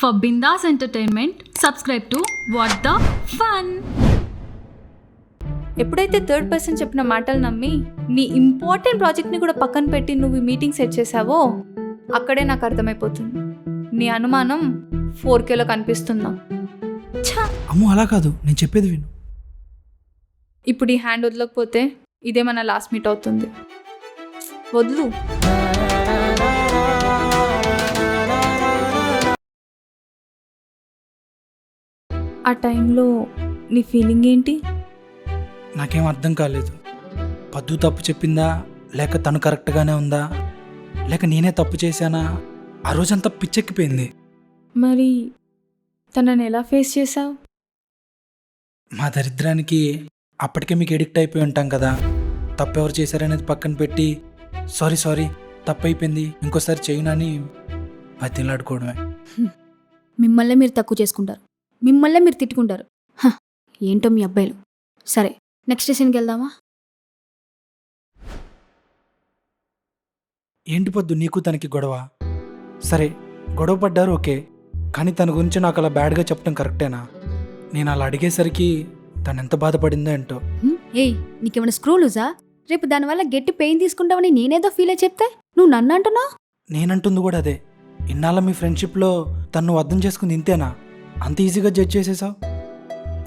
For Bindas Entertainment, subscribe to What the Fun. ఎప్పుడైతే third person చెప్పిన మాటలు నమ్మి నీ ఇంపార్టెంట్ ప్రాజెక్ట్ని కూడా పక్కన పెట్టి నువ్వు మీటింగ్ సెట్ చేసావో అక్కడే నాకు అర్థమైపోతుంది నీ అనుమానం 4Kలో కనిపిస్తుందా. అమ్మో అలా కాదు, నేను చెప్పేది విను. ఇప్పుడు ఈ హ్యాండ్ వదలకపోతే ఇదే మన లాస్ట్ మీట్ అవుతుంది. వదులు. ఆ టైంలో నీ ఫీలింగ్ ఏంటి? నాకేం అర్థం కాలేదు. పద్దు తప్పు చెప్పిందా, లేక తను కరెక్ట్గానే ఉందా, లేక నేనే తప్పు చేశానా? ఆ రోజంతా పిచ్చెక్కిపోయింది. మరి తనని ఎలా ఫేస్ చేసావు? మా దరిద్రానికి అప్పటికే మీకు ఎడిక్ట్ అయిపోయి ఉంటాం కదా. తప్పు ఎవరు చేశారనేది పక్కన పెట్టి సారీ తప్పు అయిపోయింది, ఇంకోసారి చేయనని బతిలాడుకోవడమే. మిమ్మల్నే మీరు తక్కువ చేసుకుంటారు, మిమ్మల్నే మీరు తిట్టుకుంటారు. ఏంటో మీ అబ్బాయిలు. సరే, నెక్స్ట్ సీన్కి వెళ్దామా? ఏంటి పొద్దు నీకు తనకి గొడవ? సరే గొడవ పడ్డారు ఓకే, కానీ తన గురించి నాకు అలా బ్యాడ్గా చెప్పడం కరెక్టేనా? నేను అలా అడిగేసరికి తను ఎంత బాధపడిందో ఏంటో. ఏయ్, నీకేమైనా స్క్రూ లూజా? రేపు దానివల్ల గట్టి పెయిన్ తీసుకుంటావని నేనేదో ఫీల్ అయి చెప్తే నువ్వు నన్ను అంటున్నావు. నేనంటుంది కూడా అదే. ఇన్నాళ్ళ మీ ఫ్రెండ్షిప్లో తను అర్థం చేసుకుంది ఇంతేనా? అంత ఈజీగా జడ్జ్ చేసేసావు?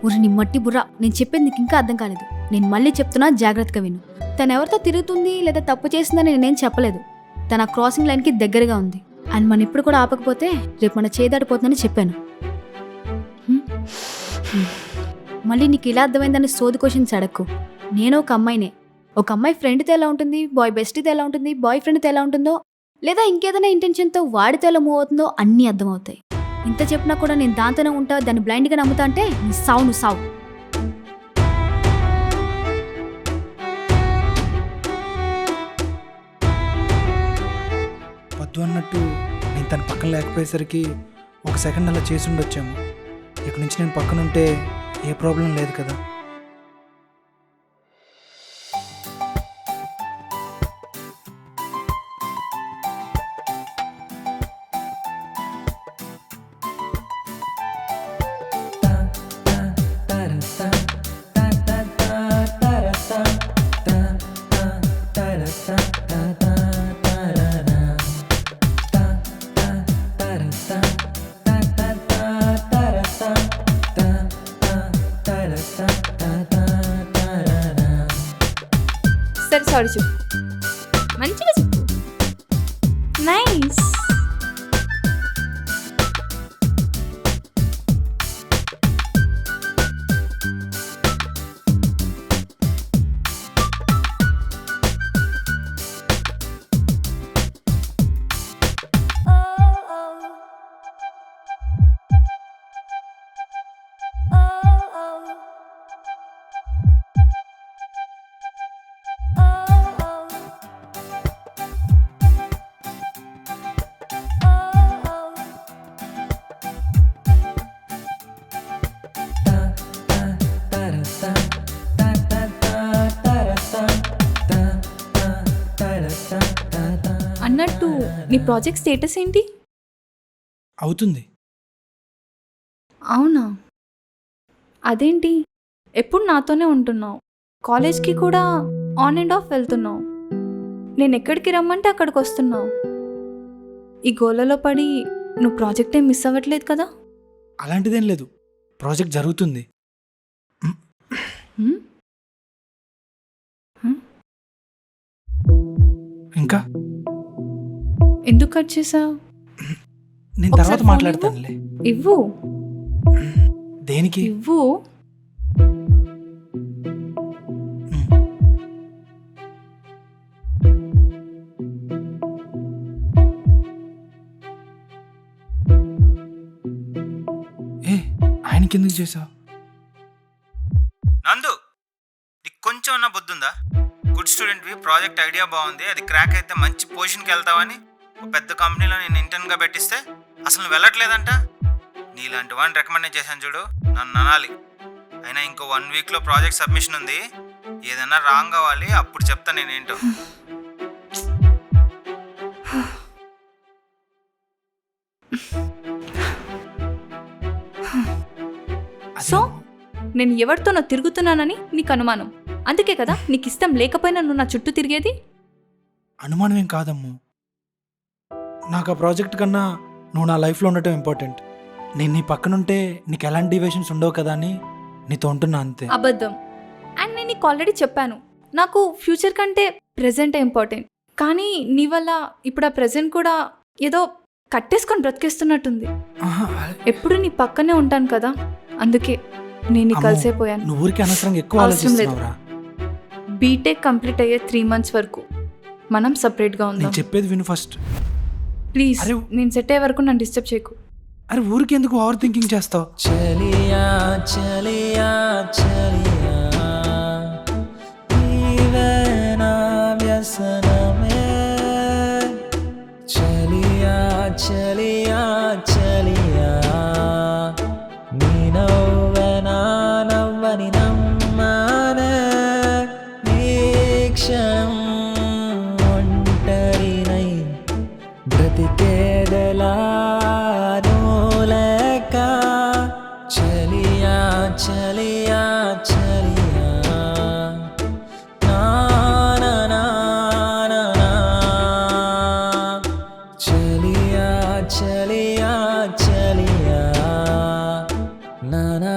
ఊరి నీ మట్టి బుర్రా, నేను చెప్పేది నీకు ఇంకా అర్థం కాలేదు. నేను మళ్ళీ చెప్తున్నా, జాగ్రత్తగా విను. తను ఎవరితో తిరుగుతుంది లేదా తప్పు చేసిందని నేనేం చెప్పలేదు. తన క్రాసింగ్ లైన్కి దగ్గరగా ఉంది అండ్ మనం ఇప్పుడు కూడా ఆపకపోతే రేపు మన చేదాడిపోతుందని చెప్పాను. మళ్ళీ నీకు ఇలా అర్థమైందని సోది క్వశ్చన్స్ అడక్కు. నేను ఒక అమ్మాయినే. ఒక అమ్మాయి ఫ్రెండ్తో ఎలా ఉంటుంది, బాయ్ బెస్టీతో ఎలా ఉంటుంది, బాయ్ ఫ్రెండ్తో ఎలా ఉంటుందో, లేదా ఇంకేదైనా ఇంటెన్షన్తో వాడితో ఎలా మూవ్ అవుతుందో అన్నీ అర్థమవుతాయి. ఇంత చెప్పినా కూడా నేను దాంతోనే ఉంటా, దాన్ని బ్లైండ్గా నమ్ముతా అంటే నీ సావు, నువ్వు సావు. వద్దు అన్నట్టు నేను తన పక్కన లేకపోయేసరికి ఒక సెకండ్ అలా చేసి ఉండొచ్చాము. ఇక్కడి నుంచి నేను పక్కన ఉంటే ఏ ప్రాబ్లం లేదు కదా. సరే సారీ చెప్పు, మంచిగా చెప్పు. నైస్. అన్నట్టు నీ ప్రాజెక్ట్ స్టేటస్ ఏంటి? అవుతుంది. అవునా? అదేంటి, ఎప్పుడు నాతోనే ఉంటున్నావు, కాలేజ్కి కూడా ఆన్ అండ్ ఆఫ్ వెళ్తున్నావు, నేను ఎక్కడికి రమ్మంటే అక్కడికి వస్తున్నావు. ఈ గోలలో పడి నువ్వు ప్రాజెక్ట్ ఏం మిస్ అవ్వట్లేదు కదా? అలాంటిదేం లేదు, ప్రాజెక్ట్ జరుగుతుంది. ఇంకా ఎందుకు కట్ చేసావు? నేను తర్వాత మాట్లాడతానులే. ఇవ్వు. దేనికి? ఇవ్వు. ఆయనకి ఎందుకు చేసావు? నందు, నీకు కొంచెం అన్న బుద్ధి ఉందా? గుడ్ స్టూడెంట్వి, ప్రాజెక్ట్ ఐడియా బాగుంది, అది క్రాక్ అయితే మంచి పొజిషన్కి వెళ్తావని ఒక పెద్ద కంపెనీలో నేను ఇంటర్న్గా పెట్టిస్తే అసలు నువ్వు వెళ్ళట్లేదంట. నీలాంటి వాడిని రికమెండ్ చేశాను చూడు, నన్ను అనాలి. అయినా ఇంకో 1 వీక్లో ప్రాజెక్ట్ సబ్మిషన్ ఉంది. ఏదైనా రాంగ్ అవ్వాలి, అప్పుడు చెప్తా నేనేంటో. నేను ఎవరితోనో తిరుగుతున్నానని నీకు అనుమానం. అందుకే కదా నీకు ఇష్టం లేకపోయినా నువ్వు నా చుట్టూ తిరిగేది. అనుమానం ఏం కాదమ్ము. నాకు ఆ ప్రాజెక్ట్ కన్నా నువ్వు నా లైఫ్లో ఉండటం ఇంపార్టెంట్. నేను నీ పక్కనుంటే నీకు ఎలాంటి డివిజన్స్ ఉండవు కదా అని నీతో ఉంటున్నా అంతే. అబద్ధం. అండ్ నేను నీకు ఆల్రెడీ చెప్పాను, నాకు ఫ్యూచర్ కంటే ప్రెజెంట్ ఇంపార్టెంట్. కానీ నీ వల్ల ఇప్పుడు ఆ ప్రెజెంట్ కూడా ఏదో కట్టేసుకొని బ్రతికేస్తున్నట్టుంది. ఆహా, ఎప్పుడు నీ పక్కనే ఉంటాను కదా, అందుకే నేను అమ్మో, కలిసిపోయాను. నువ్వు ఊరికి అనవసరంగా ఎక్కువ అవసరం లేదు. ఆలోచిస్తున్నావురా. బీటెక్ కంప్లీట్ అయ్యే 3 months వరకు మనం సపరేట్గా నేను ఉందాం. చెప్పేది విను ఫస్ట్. ప్లీజ్, అరే, నేను సెట్ అయ్యే వరకు నన్ను డిస్టర్బ్ చేయకు. అరే ఊరికి ఎందుకు ఓవర్ థింకింగ్ చేస్తావు? చలియా చలియా చలియా నీవే నా వ్యసనమే. చలియా చలియా చలియా నీ నవ్వే నా నవ్వని నమ్మానే. నీ క్షణం ఒంటరినై బ్రతికేదెలా లేక. చలియా చలియా చలియా నా నా నా నా నా. చలియా చలియా చలియా నా నా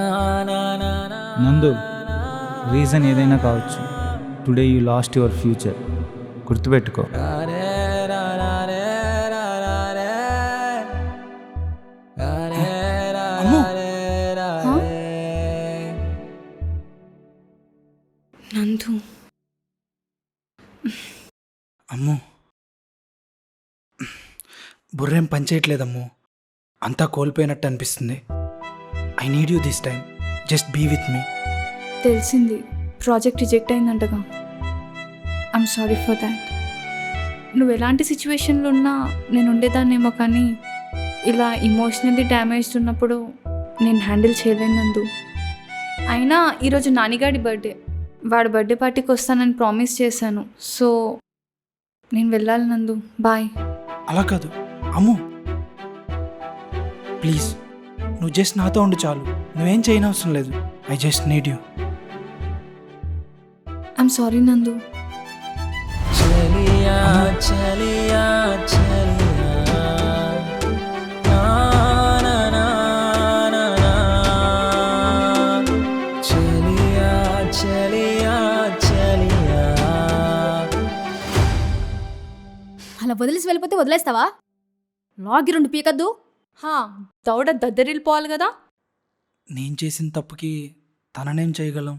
నా నా నా. నందు, రీజన్ ఏదైనా కావచ్చు, today you lost your future. గుర్తుపెట్టుకో. నందు, అమ్మో, బుర్రేం పనిచేయట్లేదమ్మో. అంతా కోల్పోయినట్టు అనిపిస్తుంది. I need you this time. Just be with me. తెలిసింది ప్రాజెక్ట్ రిజెక్ట్ అయిందంటగా. I'm sorry for that. నువ్వు ఎలాంటి సిచ్యువేషన్లో ఉన్నా నేను ఉండేదాన్నేమో, కానీ ఇలా ఇమోషనల్లీ డ్యామేజ్డ్ ఉన్నప్పుడు నేను హ్యాండిల్ చేయలేను నందు. అయినా ఈరోజు నానిగాడి బర్త్డే. వాడి బర్త్డే పార్టీకి వస్తానని ప్రామిస్ చేశాను. సో నేను వెళ్ళాలి నందు. బాయ్. అలా కాదు అమ్ము, ప్లీజ్ నువ్వు జస్ట్ నాతో ఉండు చాలు. నువ్వేం చేయనవసరం లేదు. I just need you. I'm sorry నందు. చలియా చలియా చలియా నా నా నా నా నా. చలియా చలియా చలియా. అలా వదిలేసి వెళ్ళిపోతే వదిలేస్తావా? లాగి 2 పీకద్దు. దౌడ దద్దరిల్లిపోవాలి కదా. నేను చేసిన తప్పుకి తననేం చేయగలం?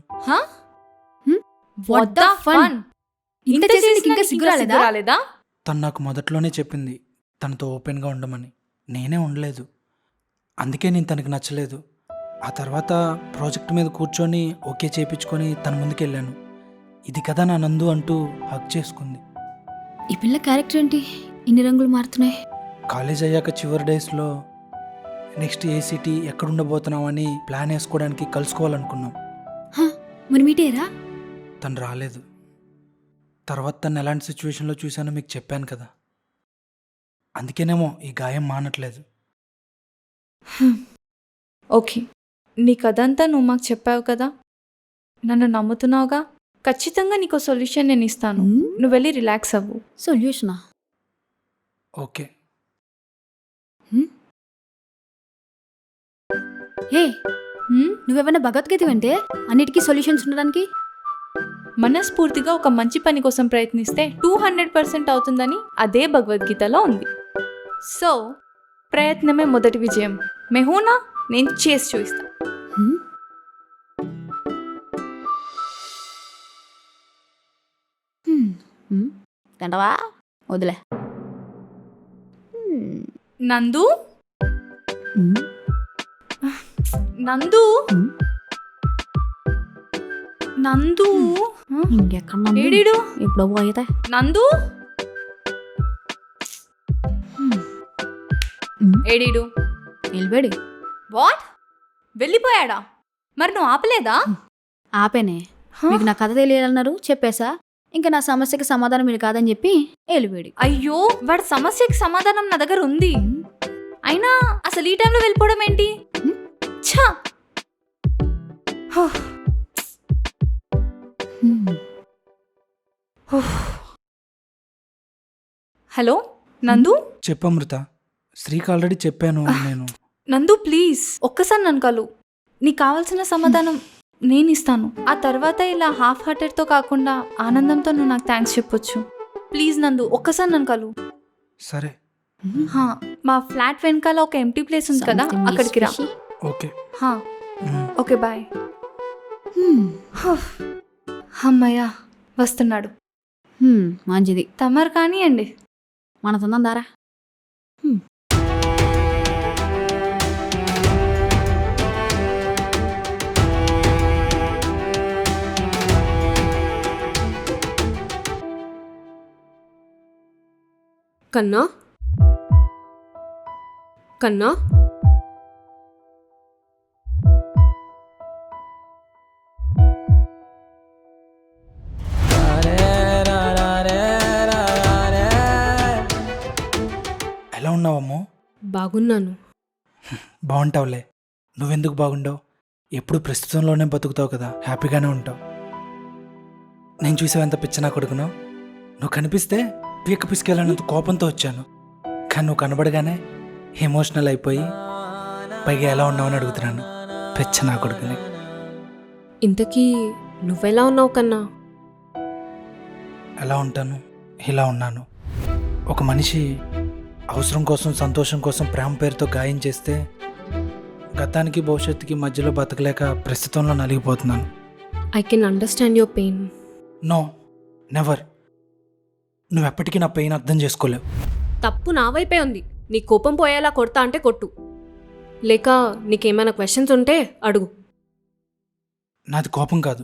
What the fun? ఇంత చేసి నీకు ఇంకా సిగ్గు రాలేదా? తను నాకు మొదట్లోనే చెప్పింది తనతో ఓపెన్గా ఉండమని. నేనే ఉండలేదు. అందుకే నేను తనకి నచ్చలేదు. ఆ తర్వాత ప్రాజెక్ట్ మీద కూర్చొని ఓకే చేయించుకొని తన ముందుకెళ్ళాను. ఇది కదా నా నందు అంటూ హక్ చేసుకుంది. ఈ పిల్ల క్యారెక్టర్ ఏంటి ఇన్ని రంగులు మారుతున్నాయి? కాలేజ్ అయ్యాక చివరి డేస్లో నెక్స్ట్ ఏ సిటీ ఎక్కడ ఉండబోతున్నామని ప్లాన్ వేసుకోవడానికి కలుసుకోవాలనుకున్నాం. మరి మీటేరా? తను రాలేదు. తర్వాత తను ఎలాంటి సిచ్యువేషన్లో చూశానో మీకు చెప్పాను కదా. అందుకేనేమో ఈ గాయం మానట్లేదు. ఓకే, నీ కథంతా నువ్వు మాకు చెప్పావు కదా, నన్ను నమ్ముతున్నావుగా. ఖచ్చితంగా నీకు సొల్యూషన్ నేను ఇస్తాను. నువ్వు వెళ్ళి రిలాక్స్ అవ్వు. సొల్యూషనా? ఓకే. ఏ నువ్వేమైనా భగవద్గీత వింటే అన్నిటికీ సొల్యూషన్స్ ఉండడానికి? మనస్ఫూర్తిగా ఒక మంచి పని కోసం ప్రయత్నిస్తే 200% అవుతుందని అదే భగవద్గీతలో ఉంది. సో ప్రయత్నమే మొదటి విజయం. మెహూనా, నేను చేసి చూపిస్తా. తింటవా? వదిలే. నందు, నందు, నందు, ఇంకెక్కడ ఏడీడు? ఇప్పుడు పోయితే నందు, ఏడీడు? వెళ్ళిపోయాడు. వాట్? వెళ్ళిపోయాడా? మరి నువ్వు ఆపలేదా? ఆపేనే. మీకు నా కథ తెలియాలన్నారు, చెప్పేశా. ఇంకా నా సమస్యకి సమాధానం మీరు కాదని చెప్పి వెళ్ళిపోయాడు. అయ్యో, వాడి సమస్యకి సమాధానం నా దగ్గర ఉంది. అయినా అసలు ఈ టైంలో వెళ్ళిపోవడం ఏంటి? ఛా! హలో నందు. చెప్పు అమృత. శ్రీకి ఆల్రెడీ చెప్పాను నేను. నందు ప్లీజ్ ఒక్కసారి నన్ను కలు. నీకు కావాల్సిన సమాధానం నేను ఇస్తాను. ఆ తర్వాత ఇలా హాఫ్ హార్టెడ్తో కాకుండా ఆనందంతో నువ్వు నాకు థ్యాంక్స్ చెప్పొచ్చు. ప్లీజ్ నందు ఒక్కసారి నన్ను కలు. సరే హా, మా ఫ్లాట్ వెనకాల ఒక ఎంటీ ప్లేస్ ఉంది కదా, అక్కడికి రా. ఓకే. హా, మ్మ్. Okay bye. అమ్మయ్యా వస్తున్నాడు. మంచిది. తమరు కానివ్వండి. మన తొందర దారా. కన్నా కన్నా ఎలా ఉన్నావమ్మో? బాగున్నాను. బాగుంటావులే. నువ్వెందుకు బాగుండవు? ఎప్పుడు ప్రస్తుతంలోనే బతుకుతావు కదా, హ్యాపీగానే ఉంటావు. నేను చూసావు ఎంత పిచ్చ నా కొడుకును. నువ్వు కనిపిస్తే పీక పిసికెళ్ళినంత కోపంతో వచ్చాను, కానీ నువ్వు కనబడగానే ఎమోషనల్ అయిపోయి పైగా ఎలా ఉన్నావని అడుగుతున్నాను. పిచ్చ నా కొడుకుని. ఇంతకీ నువ్వెలా ఉన్నావు కన్నా? ఎలా ఉంటాను? ఇలా ఉన్నాను. ఒక మనిషి అవసరం కోసం, సంతోషం కోసం ప్రేమ పేరుతో గాయం చేస్తే గతానికి భవిష్యత్తుకి మధ్యలో బతకలేక ప్రస్తుతంలో నలిగిపోతున్నాను. I can understand your pain. No, never. నువ్వెప్పటికీ నా పెయిన్ అర్థం చేసుకోలేవు. తప్పు నా వైపే ఉంది. నీ కోపం పోయేలా కొడతా అంటే కొట్టు, లేక నీకేమైనా క్వశ్చన్స్ ఉంటే అడుగు. నాది కోపం కాదు,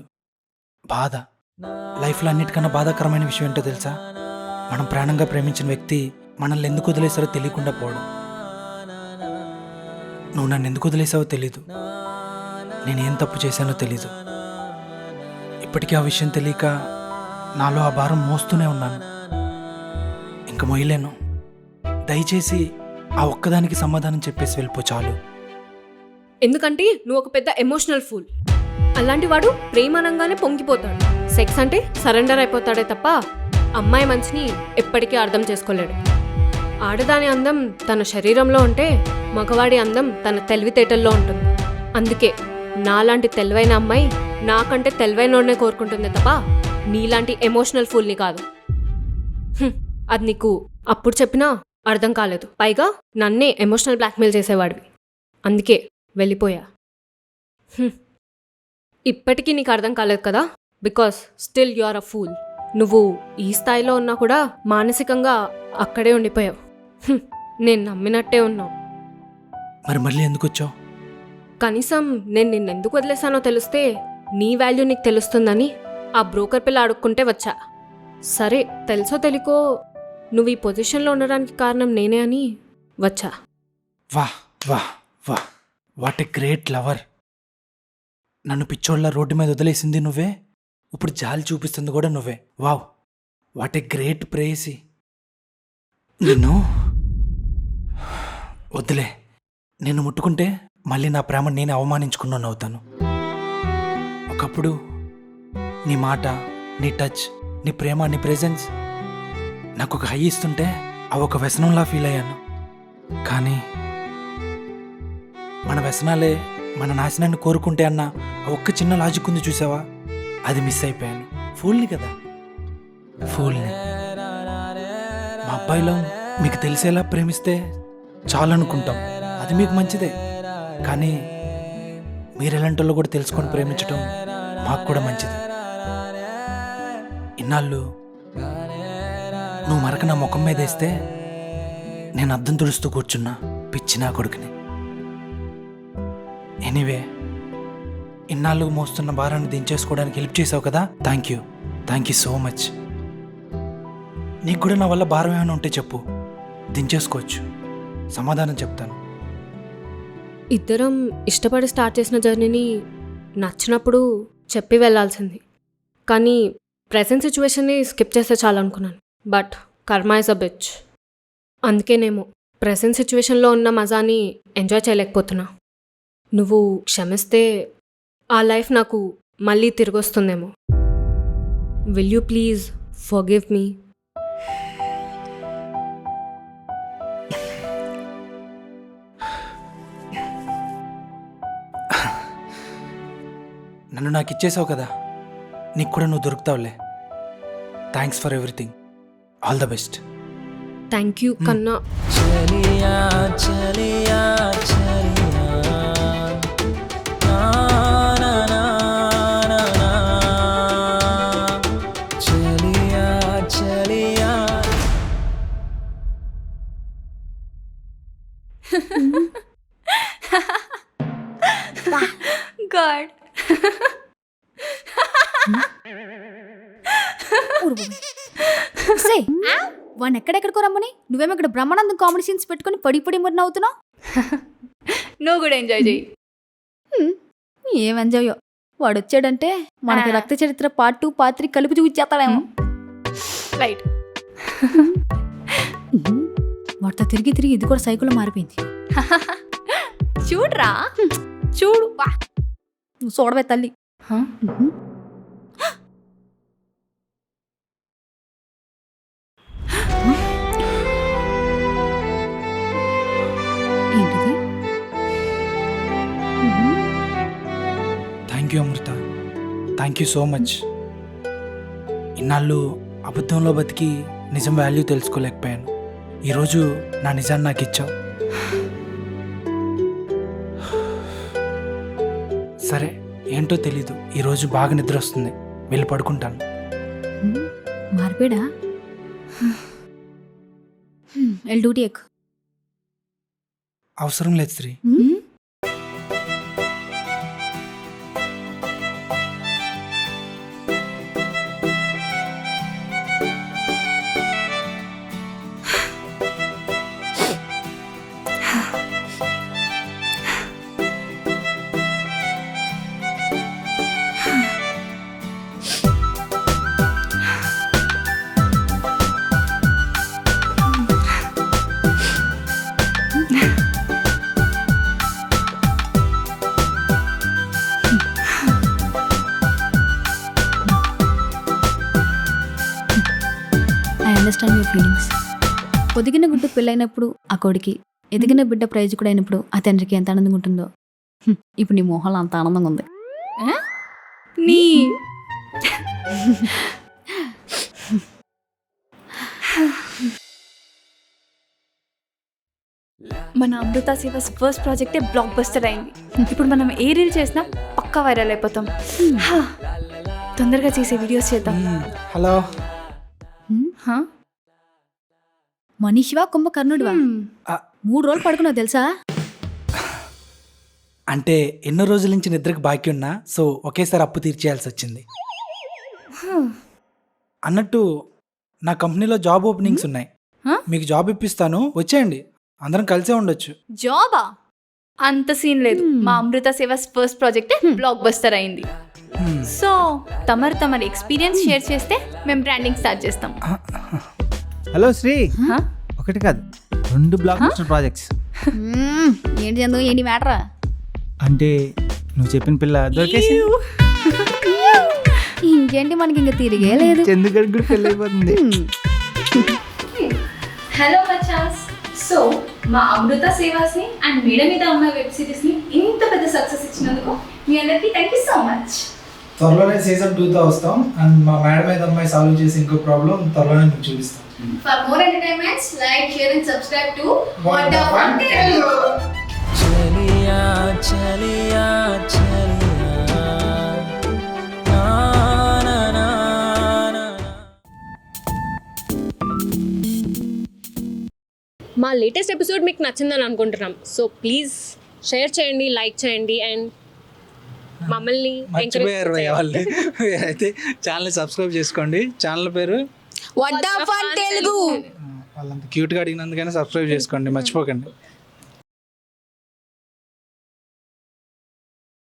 బాధ. లైఫ్లో అన్నిటికన్నా బాధాకరమైన విషయం ఏంటో తెలుసా? మనం ప్రాణంగా ప్రేమించిన వ్యక్తి మనల్ని ఎందుకు వదిలేసారో తెలియకుండా పోవడం. నువ్వు నన్ను ఎందుకు వదిలేసావో తెలీదు, నేనేం తప్పు చేశానో తెలీదు. ఇప్పటికీ ఆ విషయం తెలియక నాలో ఆ భారం మోస్తూనే ఉన్నాను. ఇంక మొయ్యలేను. దయచేసి ఆ ఒక్కదానికి సమాధానం చెప్పేసి వెళ్ళిపో చాలు. ఎందుకంటే నువ్వు ఒక పెద్ద ఎమోషనల్ ఫూల్. అలాంటి వాడు ప్రేమానంగానే పొంగిపోతాడు. సెక్స్ అంటే సరెండర్ అయిపోతాడే తప్ప అమ్మాయి మంచిని ఎప్పటికీ అర్థం చేసుకోలేడు. ఆడదాని అందం తన శరీరంలో ఉంటే మగవాడి అందం తన తెలివితేటల్లో ఉంటుంది. అందుకే నాలాంటి తెలివైన అమ్మాయి నాకంటే తెలివైనోడనే కోరుకుంటుంది తప్ప నీలాంటి ఎమోషనల్ ఫూల్ని కాదు. అది నీకు అప్పుడు చెప్పినా అర్థం కాలేదు. పైగా నన్నే ఎమోషనల్ బ్లాక్మెయిల్ చేసేవాడివి. అందుకే వెళ్ళిపోయా. ఇప్పటికీ నీకు అర్థం కాలేదు కదా, because still you are a fool. నువ్వు ఈ స్థాయిలో ఉన్నా కూడా మానసికంగా అక్కడే ఉండిపోయావు. నేను నమ్మినట్టే ఉన్నావు. మరి మళ్ళీ ఎందుకు వచ్చావు? కనీసం నేను నిన్నెందుకు వదిలేసానో తెలిస్తే నీ వాల్యూ నీకు తెలుస్తుందని ఆ బ్రోకర్ పిల్ల అడుక్కుంటే వచ్చా. సరే, తెలుసో తెలియకో నువ్వు ఈ పొజిషన్లో ఉండడానికి కారణం నేనే అని వచ్చా. వాహ్ వాహ్ వాహ్, వాట్ ఎ గ్రేట్ లవర్. నన్ను పిచ్చోళ్ళ రోడ్డు మీద వదిలేసింది నువ్వే, ఇప్పుడు జాలి చూపిస్తుంది కూడా నువ్వే. వావ్, వాట్ ఎ గ్రేట్ ప్రేయసి. నిన్ను వద్దులే. నిన్ను ముట్టుకుంటే మళ్ళీ నా ప్రేమ నేను అవమానించుకున్నాను అవుతాను. ఒకప్పుడు నీ మాట, నీ టచ్, నీ ప్రేమ, నీ ప్రెజెన్స్ నాకు ఒక హై ఇస్తుంటే అవి ఒక వ్యసనంలా ఫీల్ అయ్యాను. కానీ మన వ్యసనాలే మన నాశనాన్ని కోరుకుంటే అన్న ఆ ఒక్క చిన్న లాజిక్ ఉంది చూసావా, అది మిస్ అయిపోయాను. ఫూల్ని కదా, ఫూల్ని. మా అబ్బాయిలో మీకు తెలిసేలా ప్రేమిస్తే చాలనుకుంటాం, అది మీకు మంచిదే. కానీ మీరు ఎలాంటి వాళ్ళు కూడా తెలుసుకొని ప్రేమించడం మాకు కూడా మంచిది. ఇన్నాళ్ళు నువ్వు మరక నా ముఖం మీద వేస్తే నేను అద్దం తుడుస్తూ కూర్చున్నా, పిచ్చి నా కొడుకుని. ఎనీవే, ఇన్నాళ్ళు మోస్తున్న భారాన్ని దించేసుకోవడానికి హెల్ప్ చేసావు కదా, థ్యాంక్ యూ సో మచ్. నీకు కూడా నా వల్ల భారం ఏమైనా ఉంటే చెప్పు, దించేసుకోవచ్చు, సమాధానం చెప్తాను. ఇద్దరం ఇష్టపడి స్టార్ట్ చేసిన జర్నీని నచ్చినప్పుడు చెప్పి వెళ్ళాల్సింది. కానీ ప్రెజెంట్ సిచ్యువేషన్ని స్కిప్ చేస్తే చాలనుకున్నాను. బట్ కర్మ ఇస్ అ బిచ్. అందుకేనేమో ప్రెజెంట్ సిచ్యువేషన్లో ఉన్న మజాని ఎంజాయ్ చేయలేకపోతున్నా. నువ్వు క్షమిస్తే ఆ లైఫ్ నాకు మళ్ళీ తిరిగి వస్తుందేమో. Will you please forgive me? నన్ను నాకు ఇచ్చేసావు కదా, నీకు కూడా నువ్వు దొరుకుతావులే. Thanks for everything. All the best. Thank you కన్నా. చలియా చలియా చలియా నా నా నా నా నా. చలియా చలియా. గాడ్. వాడిని ఎక్కడెక్కడికో రమ్మని నువ్వేమో ఇక్కడ బ్రహ్మానందం కామెడీ సీన్స్ పెట్టుకుని పడి పడి మరి నవ్వుతున్నావు. నువ్వు కూడా ఎంజాయ్ చేయి. ఏం ఎంజాయో. వాడు వచ్చాడంటే మనకి రక్త చరిత్ర పార్ట్ 2 పార్ట్ 3 కలిపి చూపించేస్తాడేమో. రైట్. వాడితో తిరిగి తిరిగి ఇది కూడా సైకిల్లో మారిపోయింది. చూడరా, చూడు. నువ్వు చూడవే తల్లి. ఏంటిది? Thank you Amrutha, thank you so much. ఇన్నాళ్ళు అబద్ధంలో బతికి నిజం వాల్యూ తెలుసుకోలేకపోయాను. ఈరోజు నా నిజాన్ని నాకు ఇచ్చావు. సరే, ఏంటో తెలీదు, ఈరోజు బాగా నిద్ర వస్తుంది, వెళ్ళి పడుకుంటాను. మారిపోయాడా? వెళ్ళి డ్యూటీ ఎక్కు. అవసరం లేదు Sri. I understand your feelings. పొదిగిన గుడ్డు పెళ్ళైనప్పుడు ఆ కొడుకి, ఎదిగిన బిడ్డ ప్రయోజకుడైనప్పుడు ఆ తండ్రికి ఎంత ఆనందంగా ఉంటుందో ఇప్పుడు నీ మొహంలో అంత ఆనందంగా ఉంది. నీ మన అమృత శివాస్ ఫస్ట్ ప్రాజెక్టే బ్లాక్ బస్టర్ అయింది. ఇప్పుడు మనం ఏ రీల్ చేసినా పక్కా వైరల్ అయిపోతాం. తొందరగా చేసే వీడియోస్ చేద్దాం. హలో. మనీషివా కుంభకర్ణుడివా? 3 రోజులు పడుకున్నావు తెలుసా? అంటే ఎన్నో రోజుల నుంచి నిద్రకు బాకీ ఉన్నా, సో ఒకేసారి అప్పు తీర్చేయాల్సి వచ్చింది. అన్నట్టు నా కంపెనీలో జాబ్ ఓపెనింగ్స్ ఉన్నాయి. మీకు జాబ్ ఇప్పిస్తాను, వచ్చేయండి, అందరం కలిసే ఉండొచ్చు. జాబా? అంత సీన్ లేదు. మా అమృత శివాస్ ఫస్ట్ ప్రాజెక్టే బ్లాక్ బస్టర్ అయింది. సో తమరి ఎక్స్పీరియన్స్ షేర్ చేస్తే మేము బ్రాండింగ్ స్టార్ట్ చేస్తాం. హలో శ్రీ, ఒకటి కాదు 2 బ్లాక్ బస్టర్ ప్రాజెక్ట్స్. ఏంటి చందు, ఏంటి మ్యాటరా? అంటే నువ్వు చెప్పిన పిల్ల దొరికేసి ఇంకేంటి, మనకి ఇంకా తిరిగే లేదు. చందుగడికి కూడా పెళ్ళి అయిపోతుంది. హలో మచాస్. సో మా అమృత సేవాస్ని అండ్ మేడ మీద అమ్మాయి వెబ్ సిరీస్ని ఇంత పెద్ద సక్సెస్ ఇచ్చినందుకు మీ అందరికీ థ్యాంక్ యూ సో మచ్. త్వరలోనే సీజన్ 2తో వస్తాం. అండ్ మా మేడం మీద అమ్మాయి సాల్వ్ చేసి ఇంకో ప్రాబ్లం త్వరలోనే మీకు చూపిస్తాం. For more entertainments, like, share and subscribe to What the Fun Telugu. చలియా చలియా చలియా నా నా నా నా. మా లేటెస్ట్ ఎపిసోడ్ మీకు నచ్చిందని అనుకుంటున్నాం. సో ప్లీజ్ షేర్ చేయండి, లైక్ చేయండి అండ్ మమ్మల్ని మర్చిపోయారు వాళ్ళు. అయితే ఛానల్ సబ్స్క్రైబ్ చేసుకోండి. ఛానల్ పేరు What the Fun Telugu. వాళ్ళంత క్యూట్గా అడిగినందుకైనా సబ్స్క్రైబ్ చేసుకోండి, మర్చిపోకండి.